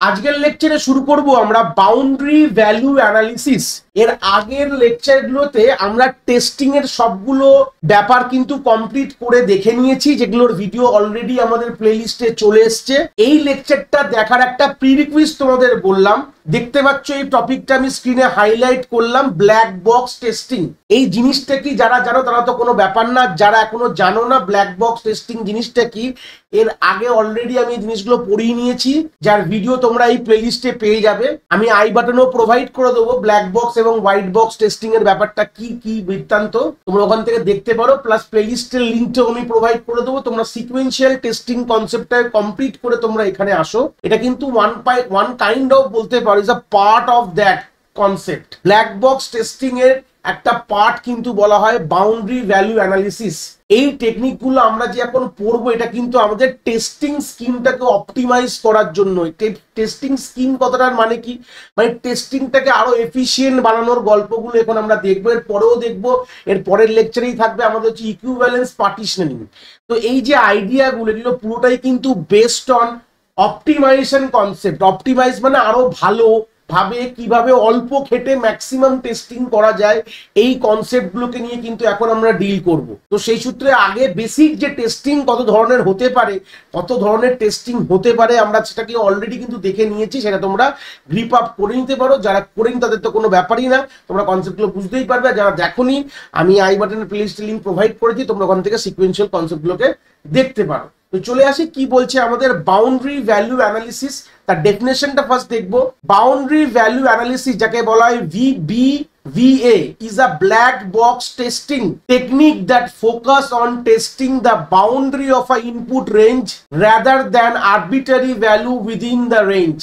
আজকের লেকচারে শুরু করব আমরা বাউন্ডারি ভ্যালু অ্যানালিসিস। এর আগের লেকচারগুলোতে আমরা টেস্টিং এর সবগুলো ব্যাপার কিন্তু কমপ্লিট করে দেখে নিয়েছি, যেগুলোর ভিডিও অলরেডি আমাদের প্লেলিস্টে চলে এসছে। এই লেকচারটা দেখার একটা প্রিরিকুইজিট তোমাদের বললাম, দেখতে পাচ্ছ এই টপিকটা আমি স্ক্রিনে হাইলাইট করলাম, ব্ল্যাক বক্স টেস্টিং। এই জিনিসটা কি যারা জানো তারা তো কোনো ব্যাপার না, যারা এখনো জানো না ব্ল্যাক বক্স টেস্টিং জিনিসটা কি, এর আগে অলরেডি আমি এই জিনিসগুলো পড়িয়ে নিয়েছি, যার ভিডিও তোমরা এই প্লেলিস্টে পেয়ে যাবে। আমি আই বাটনও প্রোভাইড করে দেবো ব্ল্যাক বক্স এবং হোয়াইট বক্স টেস্টিং এর ব্যাপারটা কি কি বৃত্তান্ত তোমরা ওখান থেকে দেখতে পারো, প্লাস প্লেলিস্টের লিঙ্কটাও আমি প্রোভাইড করে দেবো। তোমরা সিকোয়েন্সিয়াল টেস্টিং কনসেপ্টটা কমপ্লিট করে তোমরা এখানে আসো। এটা কিন্তু ওয়ান কাইন্ড অফ বলতে পারো is a part of that concept. Black box testing এর একটা পার্ট কিন্তু বলা হয় বাউন্ডারি ভ্যালু অ্যানালিসিস। এই টেকনিকগুলো আমরা যে এখন পড়বো এটা কিন্তু আমাদের টেস্টিং স্কিমটাকে অপটিমাইজ করার জন্য। টেস্টিং স্কিম কথাটার মানে কি, মানে টেস্টিংটাকে আরো এফিশিয়েন্ট বানানোর গল্পগুলো এখন আমরা দেখবো, এর পরেও দেখবো, এর পরের লেকচারেই থাকবে আমাদের হচ্ছে ইকুইভ্যালেন্স পার্টিশনিং। তো এই যে আইডিয়াগুলো এগুলো পুরোটাই কিন্তু based on optimisation concept. Optimise মানে আরো ভালো ভাবে কিভাবে অল্প খেটে ম্যাক্সিমাম টেস্টিং করা যায়, এই কনসেপ্টগুলোকে নিয়ে কিন্তু এখন আমরা ডিল করব। তো সেই সূত্রে আগে বেসিক যে টেস্টিং কত ধরনের হতে পারে, কত ধরনের টেস্টিং হতে পারে আমরা সেটাকে অলরেডি কিন্তু দেখে নিয়েছি, সেটা তোমরা গ্রিপ আপ করে নিতে পারো। যারা করেনি তাদের তো কোনো ব্যাপারই না, তোমরা কনসেপ্টগুলো বুঝতেই পারবে। যারা দেখোনি আমি আই বাটনের প্লেলিস্টের লিংক প্রোভাইড করেছি, তোমরা ওখান থেকে সিকোয়েন্সিয়াল কনসেপ্টগুলোকে দেখতে পারো। তো চলে আসি কি বলছে আমাদের বাউন্ডারি ভ্যালু অ্যানালিসিস। তার ডেফিনেশনটা ফার্স্ট দেখবো। বাউন্ডারি ভ্যালু অ্যানালিসিস যাকে বলা হয় VBVA is a black box testing technique that focus on testing the boundary of a input range rather than arbitrary value within the range।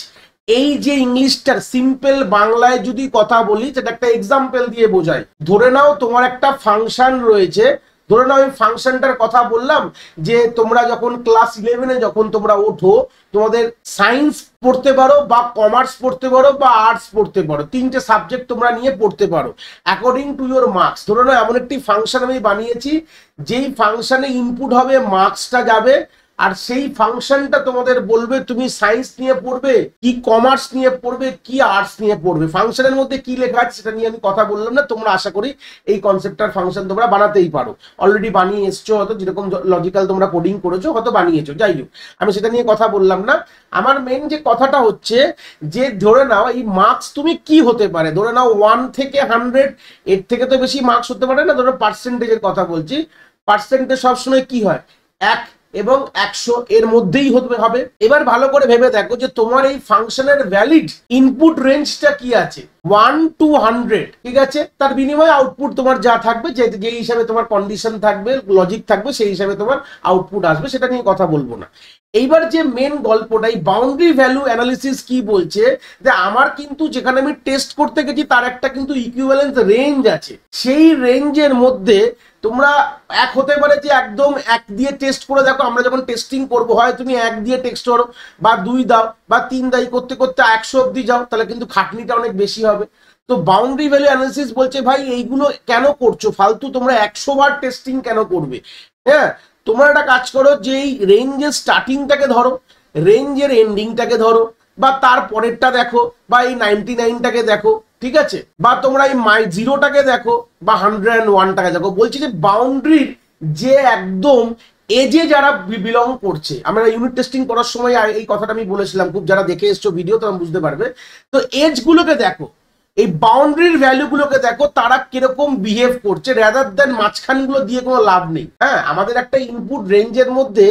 এই যে ইংলিশটার simple বাংলায় যদি কথা বলি সেটা একটা এক্সাম্পল দিয়ে বোঝাই। ধরে নাও তোমার একটা ফাংশন রয়েছে, ধরে নাও আমি ফাংশনটার কথা বললাম যে তোমরা যখন ক্লাস 11-এ যখন তোমরা ওঠো, তোমাদের সায়েন্স পড়তে পারো বা কমার্স পড়তে পারো বা আর্টস পড়তে পারো, তিনটে সাবজেক্ট তোমরা নিয়ে পড়তে পারো অ্যাকর্ডিং টু ইউর মার্কস। ধরে নাও এমন একটি ফাংশন আমি বানিয়েছি যেই ফাংশনে ইনপুট হবে মার্কসটা যাবে, আর সেই ফাংশনটা তোমাদের বলবে তুমি সায়েন্স নিয়ে পড়বে কি কমার্স নিয়ে পড়বে কি আর্টস নিয়ে পড়বে। ফাংশনের মধ্যে কি লেখা আছে সেটা নিয়ে আমি কথা বললাম না, তোমরা আশা করি এই কনসেপ্টটার ফাংশন তোমরা বানাতেই পারো, অলরেডি বানিয়ে এসছো, হয়তো যেরকম লজিক্যাল তোমরা কোডিং করেছো হয়তো বানিয়েছো, যাই হোক আমি সেটা নিয়ে কথা বললাম না। আমার মেন যে কথাটা হচ্ছে যে ধরে নাও এই মার্কস তুমি কি হতে পারে, ধরে নাও 1 থেকে 100, এর থেকে তো বেশি মার্কস হতে পারে না। ধরো পার্সেন্টেজের কথা বলছি, পার্সেন্টেজ সবসময় কি হয় 1 এবং 100 এর মধ্যেই হবে। এবার ভালো করে ভেবে দেখো যে তোমার এই ফাংশনের ভ্যালিড ইনপুট রেঞ্জটা কি আছে, 1 to 100, ঠিক আছে। তার বিনিময়ে আউটপুট তোমার যা থাকবে, যে হিসাবে তোমার কন্ডিশন থাকবে, লজিক থাকবে, সেই হিসাবে তোমার আউটপুট আসবে, সেটা নিয়ে কথা বলবো না। এইবার যে মেন গল্পটা, এই বাউন্ডারি ভ্যালু অ্যানালিসিস কি বলছে যে আমার কিন্তু যেখানে আমি টেস্ট করতে গেছি তার একটা কিন্তু ইকুইভ্যালেন্স রেঞ্জ আছে। সেই রেঞ্জের মধ্যে তোমরা এক হতে পারে যে একদম 1 দিয়ে টেস্ট করে দেখো। আমরা যখন টেস্টিং করবো হয় তুমি 1 দিয়ে টেস্ট করো বা 2 দাও বা 3 দাই, করতে করতে 100 অব্দি যাও, তাহলে কিন্তু খাটনিটা অনেক বেশি হবে। তো বাউন্ডারি ভ্যালু অ্যানালিসিস বলছে ভাই এইগুলো কেন করছো ফালতু, তোমরা 100 বার টেস্টিং কেন করবে। হ্যাঁ, তোমরা একটা কাজ করো যে এই রেঞ্জের স্টার্টিংটাকে ধরো, রেঞ্জের এন্ডিংটাকে ধরো, বা তার পরেরটা দেখো, বা এই 99টাকে দেখো, ঠিক আছে, বা তোমরা এই 0টাকে দেখো বা 101টাকে দেখো। বলছি যে বাউন্ডারির যে একদম এজে যারা বিলং করছে, আমরা ইউনিট টেস্টিং করার সময় এই কথাটা আমি বলেছিলাম, খুব যারা দেখে এসছো ভিডিও তারা বুঝতে পারবে। তো এজগুলোকে দেখো, এই বাউন্ডারির ভ্যালুগুলোকে দেখো তারা কিরকম বিহেভ করছে, রাদার দেন মাঝখানগুলো দিয়ে কোনো লাভ নেই। হ্যাঁ, আমাদের একটা ইনপুট রেঞ্জের মধ্যে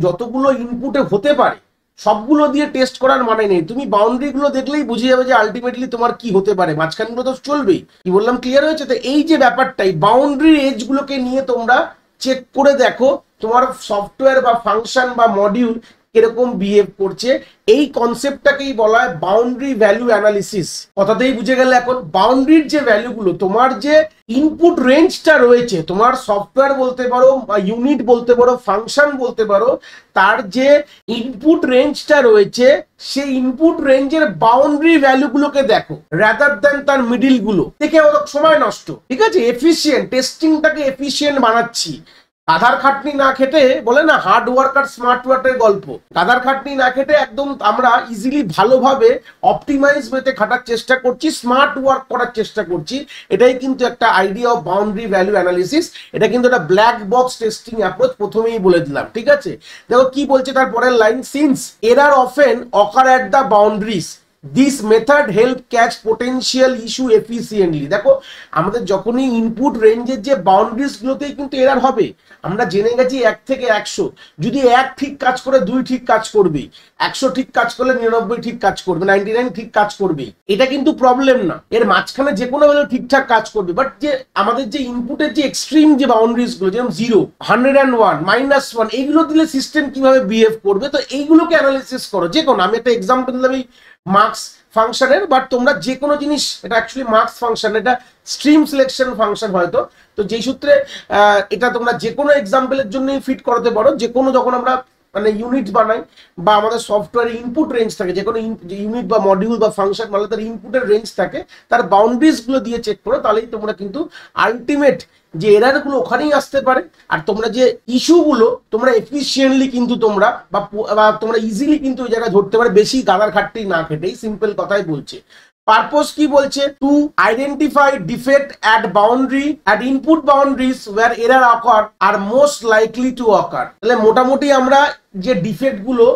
যতগুলো ইনপুটে হতে পারে সবগুলো দিয়ে টেস্ট করার মানে নেই। তুমি বাউন্ডারি গুলো দেখলেই বুঝে যাবে যে আলটিমেটলি তোমার কি হতে পারে, মাঝখানগুলো তো চলবেই। কি বললাম, ক্লিয়ার হয়েছে? তো এই যে ব্যাপারটাই বাউন্ডারি এজ গুলোকে নিয়ে তোমরা চেক করে দেখো তোমার সফটওয়্যার বা ফাংশন বা মডিউল কিরকম বিহেভ করছে। এই কনসেপ্টটাকেই বলা হয় বাউন্ডারি ভ্যালু অ্যানালিসিস। কথাতেই বুঝে গেলে এখন বাউন্ডারির যে ভ্যালুগুলো, তোমার যে ইনপুট রেঞ্জটা রয়েছে, তোমার সফটওয়্যার বলতে পারো বা ইউনিট বলতে পারো, ফাংশন বলতে পারো, তার যে ইনপুট রেঞ্জটা রয়েছে সেই ইনপুট রেঞ্জের বাউন্ডারি ভ্যালুগুলোকে দেখো রাদার দেন তার মিডিল গুলো দেখে অনেক সময় নষ্ট, ঠিক আছে। এফিশিয়েন্ট টেস্টিংটাকে এফিশিয়েন্ট বানাচ্ছি, গাধার খাটনি না খেটে বলে না হার্ড ওয়ার্ক আর স্মার্ট ওয়ার্কের গল্প, গাধার খাটনি না খেটে একদম আমরা ইজিলি ভালোভাবে অপটিমাইজ ওয়েতে খাটার চেষ্টা করছি, স্মার্ট ওয়ার্ক করার চেষ্টা করছি। এটাই কিন্তু একটা idea of boundary value analysis. এটা কিন্তু একটা ব্ল্যাক বক্স টেস্টিং অ্যাপ্রোচ, প্রথমেই বলে দিলাম, ঠিক আছে। দেখো কি বলছে তার পরের line, since error often ochre at the boundaries this method help catch potential issue efficiently. দেখো আমাদের যখনই ইনপুট রেঞ্জের যে বাউন্ডারিজ গুলোতেই কিন্তু এরার হবে। আমরা জেনে গেছি 1 থেকে 100, যদি 1 ঠিক কাজ করে 2 ঠিক কাজ করবেই, 100 ঠিক কাজ করলে 99 ঠিক কাজ করবে, 99 ঠিক কাজ করবেই। এটা কিন্তু প্রবলেম না, এর মাঝখানে যে কোনো ভ্যালু ঠিকঠাক কাজ করবে। বাট যে আমাদের যে ইনপুটের যে এক্সট্রিম যে বাউন্ডারিজ গুলো, যেমন 0, 101, -1, এইগুলো দিলে সিস্টেম কিভাবে বিহেভ করবে, তো এইগুলোকে অ্যানালিসিস করো। যে কোনো, আমি একটা এক্সাম্পল দিলাম এই মার্কস ফাংশনের, বাট তোমরা যে কোনো জিনিস, এটা অ্যাকচুয়ালি মার্কস ফাংশন, এটা স্ট্রিম সিলেকশন ফাংশন হয়তো, তো যেই সূত্রে এটা তোমরা যে কোনো এক্সাম্পলের জন্যই ফিট করতে পারো। যে কোনো যখন আমরা মানে ইউনিট বানাই বা আমাদের সফটওয়্যারে ইনপুট রেঞ্জ থাকে, যে কোনো ইউনিট বা মডিউল বা ফাংশন মানে তার ইনপুটের রেঞ্জ থাকে, তার বাউন্ডারিজ গুলো দিয়ে চেক করো, তাহলেই তোমরা কিন্তু আলটিমেট যে এরার গুলো ওখানেই আসতে পারে। আর তোমরা যে ইস্যুগুলো তোমরা এফিসিয়েন্টলি কিন্তু তোমরা বা তোমরা ইজিলি কিন্তু ওই জায়গায় ধরতে পারে, বেশি গাদার খাটতেই না খেটেই, সিম্পল কথাই বলছে। পারপোজ কি বলছে, to identify defect at boundary at input boundaries where error occur are most likely to occur. তাহলে মোটামুটি আমরা যে ডিফেক্ট গুলো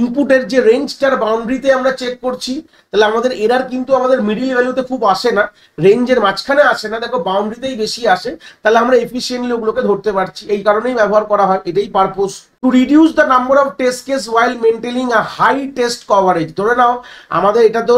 ইনপুটের যে রেঞ্জটার বাউন্ডারিতে আমরা চেক করছি, তাহলে আমাদের এরার কিন্তু আমাদের মিডিল ভ্যালুতে খুব আসে না, রেঞ্জের মাঝখানে আসে না, দেখো বাউন্ডারিতেই বেশি আসে, তাহলে আমরা এফিসিয়েন্টলি ওগুলোকে ধরতে পারছি। এই কারণেই ব্যবহার করা হয়, এটাই purpose. To reduce the number of test case while maintaining a high test coverage. ধরে নাও আমাদের এটা তো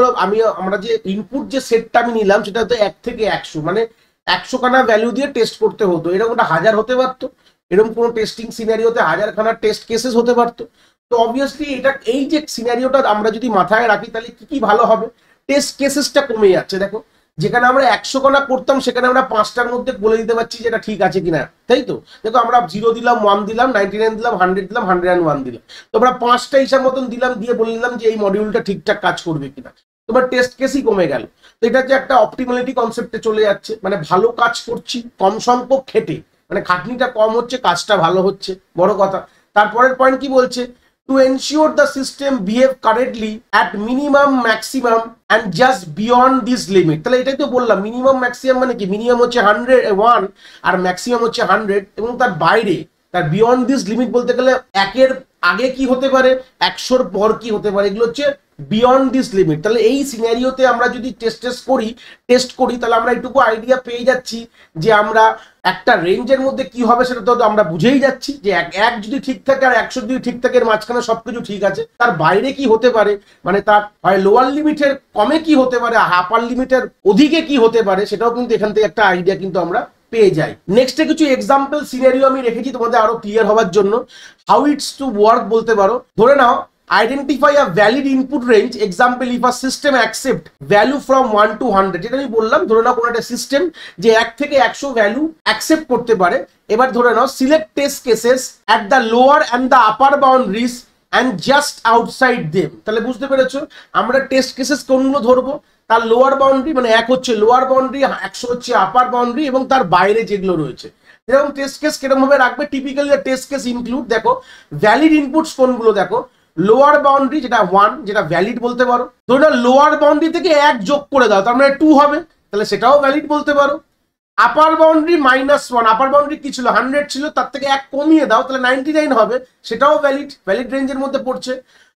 আমরা যে ইনপুট যে সেটটা আমি নিলাম সেটা তো 1 থেকে 100, মানে 100 খানা ভ্যালু দিয়ে টেস্ট করতে হতো, এরকমটা 1000 হতে পারতো, এরকম কোনো টেস্টিং সিনারিওতে 1000 খানা টেস্ট কেসেস হতে পারতো। তো অবভিয়াসলি এটা, এই যে সিনারিওটা আমরা যদি মাথায় রাখি, তাহলে কি ভালো হবে, টেস্ট কেসেসটা কমে যাচ্ছে। দেখো যেখানে আমরা 100 খানা করতাম, সেখানে আমরা 5টার মধ্যে বলে দিতে পারছি যে এটা ঠিক আছে কিনা, তাই তো। দেখো আমরা 0 দিলাম, 1 দিলাম, 99 দিলাম, 100 দিলাম, 101 দিলাম, তো আমরা 5টা হিসাব মতন দিলাম, দিয়ে বলে দিলাম যে এই মডিউলটা ঠিকঠাক কাজ করবে কিনা, তোমার টেস্ট কেসই কমে গেল। তো এটা যে একটা অপটিমালিটি কনসেপ্টে চলে যাচ্ছে, মানে ভালো কাজ করছি কম সংখ্যক খেটে, মানে খাটনিটা কম হচ্ছে, কাজটা ভালো হচ্ছে, বড় কথা। তারপরের পয়েন্ট কি বলছে, to ensure the system behave correctly at minimum maximum and just beyond this limit। তাহলে এটাই তো বললাম, মিনিমাম ম্যাক্সিমাম মানে কি, মিনিমাম হচ্ছে 101 আর ম্যাক্সিমাম হচ্ছে 100, এবং তার বাইরে, তার বিয়ন্ড দিস লিমিট বলতে গেলে 1-এর আগে কি হতে পারে, 100-র পর কি হতে পারে, এগুলো হচ্ছে বিয়ন্ড দিস লিমিট। তাহলে এই সিনারিওতে আমরা যদি টেস্ট করি তাহলে আমরা এইটুকু আইডিয়া পেয়ে যাচ্ছি যে আমরা একটা রেঞ্জের মধ্যে কি হবে সেটা তো আমরা বুঝেই যাচ্ছি, যে এক যদি ঠিক থাকে আর 100 যদি ঠিক থাকে, এর মাঝখানে সবকিছু ঠিক আছে। তার বাইরে কি হতে পারে, মানে তার হয় লোয়ার লিমিটের কমে কি হতে পারে, আপার লিমিটের অধিকে কি হতে পারে, সেটাও কিন্তু এখান থেকে একটা আইডিয়া কিন্তু আমরা পেয়ে যাই। নেক্সটে কিছু এক্সাম্পল সিনারিও আমি রেখেছি তোমাদের আরো ক্লিয়ার হওয়ার জন্য। হাউ ইটস টু ওয়ার্ক বলতে পারো। ধরে নাও identify a valid input range, example if a system accept value from 1 to 100, যেটা আমি বললাম, ধরে নাও কোনো একটা সিস্টেম যে 1 থেকে 100 ভ্যালু অ্যাকসেপ্ট করতে পারে। এবার ধরে নাও select test cases at the lower and the upper boundaries and just outside them. তাহলে বুঝতে পেরেছো আমরা টেস্ট কেসেস কোনগুলো ধরবো, তার লোয়ার বাউন্ডারি মানে 1 হচ্ছে লোয়ার বাউন্ডারি, 100 হচ্ছে আপার বাউন্ডারি, এবং তার বাইরে যেগুলো রয়েছে। এরকম টেস্ট কেস কিরকম ভাবে রাখবে, টিপিক্যালি টেস্ট কেস ইনক্লুড, দেখো ভ্যালিড ইনপুটস কোনগুলো, দেখো লোয়ার বাউন্ডারি যেটা 1, যেটা ভ্যালিড বলতে পারো। ধরো লোয়ার বাউন্ডারি থেকে 1 যোগ করে দাও, তার মানে 2 হবে, তাহলে সেটাও ভ্যালিড বলতে পারো। আপার বাউন্ডারি -1, আপার বাউন্ডারি কি ছিল 100 ছিল, তার থেকে 1 কমিয়ে দাও, তাহলে 99 হবে, সেটাও ভ্যালিড রেঞ্জের মধ্যে পড়ছে।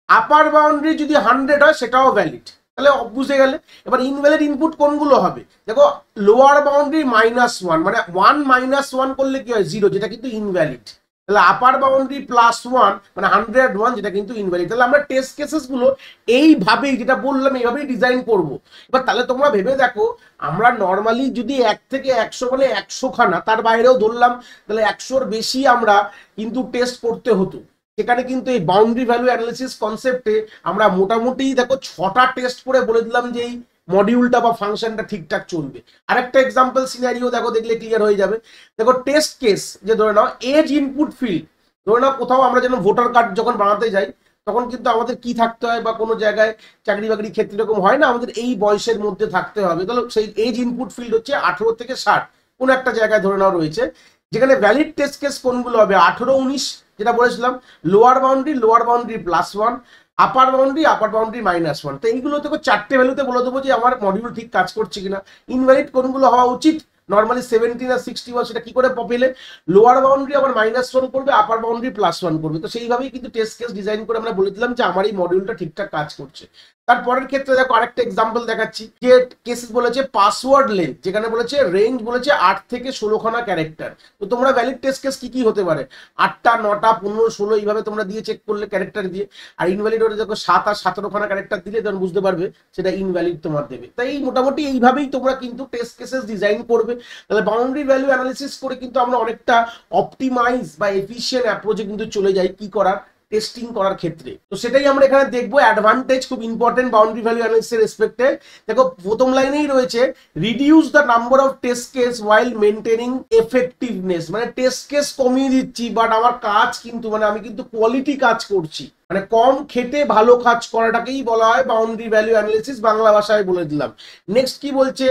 আপার বাউন্ডারি যদি 100 হয় সেটাও ভ্যালিড, তাহলে বুঝে গেলে। এবার ইনভ্যালিড ইনপুট কোনগুলো হবে, দেখো লোয়ার বাউন্ডারি -1, মানে 1 -1 করলে কি হয় 0, যেটা কিন্তু ইনভ্যালিড। তাহলে আপার বাউন্ডারি +1 মানে 101, যেটা কিন্তু ইনভ্যালিড। তাহলে আমরা টেস্ট কেসেস গুলো এইভাবেই, যেটা বললাম এইভাবেই ডিজাইন করব। এবার তাহলে তোমরা ভেবে দেখো, আমরা নর্মালি যদি 1 থেকে 100 মানে 100 খানা, তার বাইরেও ধরলাম, তাহলে 100-র বেশি আমরা কিন্তু টেস্ট করতে হতো। সেখানে কিন্তু এই বাউন্ডারি ভ্যালু অ্যানালিসিস কনসেপ্টে আমরা মোটামুটি দেখো 6টা টেস্ট করে বলে দিলাম যে এই মডিউলটা বা ফাংশনটা ঠিকঠাক চলবে। আরেকটা এক্সাম্পল সিনারিও দেখো, দেখলে ক্লিয়ার হয়ে যাবে। দেখো টেস্ট কেস, যে ধরে নাও এজ ইনপুট ফিল্ড, ধরে নাও কোথাও আমরা যেন ভোটার কার্ড যখন বানাতে যাই, তখন কিন্তু আমাদের কি থাকতে হয়, বা কোনো জায়গায় চাকরি বাকরি ক্ষেত্রে এরকম হয় না, আমাদের এই বয়সের মধ্যে থাকতে হবে। তাহলে সেই এজ ইনপুট ফিল্ড হচ্ছে 18 থেকে 60, কোনো একটা জায়গায় ধরে নাও রয়েছে। যেখানে ভ্যালিড টেস্ট কেস কোনগুলো হবে 18-19 যেটা বলেছিলাম, লোয়ার বাউন্ডারি +1, আপার বাউন্ডারি -1। তো এইগুলো থেকে 4টে ভ্যালুতে বলে দেবো যে আমার মডিউল ঠিক কাজ করছে কিনা। ইনভ্যালিড কোনগুলো হওয়া উচিত, নর্মালি 70 আর 61, সেটা কি করে পেলে লোয়ার বাউন্ডারি আবার -1 করবে, আপার বাউন্ডারি +1 করবে। তো সেইভাবেই কিন্তু টেস্ট কেস ডিজাইন করে আমরা বলে দিলাম যে আমার এই মডিউলটা ঠিকঠাক কাজ করছে। তারপরের ক্ষেত্রে দেখো আরেকটা এক্সাম্পল দেখাচ্ছি, যে কেস বলেছে পাসওয়ার্ড লেন্থ, যেখানে বলেছে রেঞ্জ বলেছে 8 থেকে 16খানা ক্যারেক্টার। তো তোমরা ভ্যালিড টেস্ট কেস কি হতে পারে, 8টা 9টা 15 16 এইভাবে তোমরা দিয়ে চেক করলে ক্যারেক্টার দিয়ে। আর ইনভ্যালিড হলে দেখো 7 আর 17খানা ক্যারেক্টার দিলে তখন বুঝতে পারবে সেটা ইনভ্যালিড তোমার দেবে। তাই এই মোটামুটি এইভাবেই তোমরা কিন্তু টেস্ট কেসেস ডিজাইন করবে। তাহলে বাউন্ডারি ভ্যালু অ্যানালিসিস করে কিন্তু আমরা অনেকটা অপটিমাইজ বা এফিশিয়েন্ট অ্যাপ্রোচে কিন্তু চলে যাই কি করার, টেস্টিং করার ক্ষেত্রে। তো সেটাই আমরা এখানে দেখবো, অ্যাডভান্টেজ খুব ইম্পর্টেন্ট বাউন্ডারি ভ্যালু অ্যানালিসিসের রেসপেক্টে। দেখো প্রথম লাইনেই রয়েছে reduce the number of test case while maintaining effectiveness, মানে টেস্ট কেস কমিয়ে দিচ্ছি বাট আমার কাজ কিন্তু মানে আমি কিন্তু কোয়ালিটি কাজ করছি, মানে কম খেটে ভালো কাজ করাটাকেই বলা হয় বাউন্ডারি ভ্যালু অ্যানালিসিস, বাংলা ভাষায় বলে দিলাম। নেক্সট কি বলছে,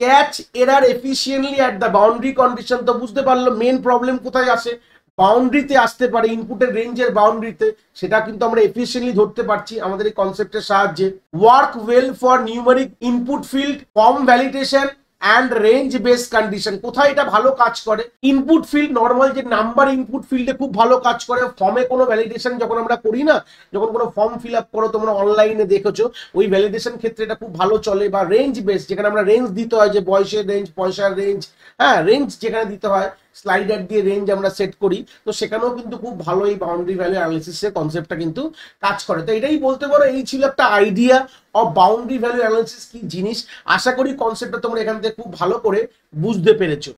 catch error efficiently at the boundary condition. তো বুঝতে পারলো মেন প্রবলেম কোথায় আসে, বাউন্ডারিতে আসতে পারে, ইনপুটের রেঞ্জের বাউন্ডারিতে, সেটা কিন্তু আমরা এফিশিয়েন্টলি ধরতে পারছি আমাদের এই কনসেপ্টের সাহায্যে। Work well for numeric input field, form validation and range base condition. কোথায় এটা ভালো কাজ করে, ইনপুট ফিল্ড নর্মাল যে নাম্বার ইনপুট ফিল্ডে খুব ভালো কাজ করে। ফর্মে কোনো ভ্যালিডেশন যখন আমরা করি না, যখন কোনো ফর্ম ফিল আপ করো তোমরা অনলাইনে দেখেছো, ওই ভ্যালিডেশন ক্ষেত্রে এটা খুব ভালো চলে। বা রেঞ্জ বেস, যেখানে আমরা রেঞ্জ দিতে হয়, যে বয়সের রেঞ্জ, পয়সার রেঞ্জ, হ্যাঁ রেঞ্জ যেখানে দিতে হয়, স্লাইডার দিয়ে রেঞ্জ আমরা সেট করি, তো সেখানেও কিন্তু খুব ভালো এই বাউন্ডারি ভ্যালু অ্যানালিসিসের কনসেপ্টটা কিন্তু কাজ করে। তো এটাই বলতে পারো, এই ছিল একটা idea of boundary value analysis কি জিনিস। আশা করি কনসেপ্টটা তোমরা এখান থেকে খুব ভালো করে বুঝতে পেরেছো।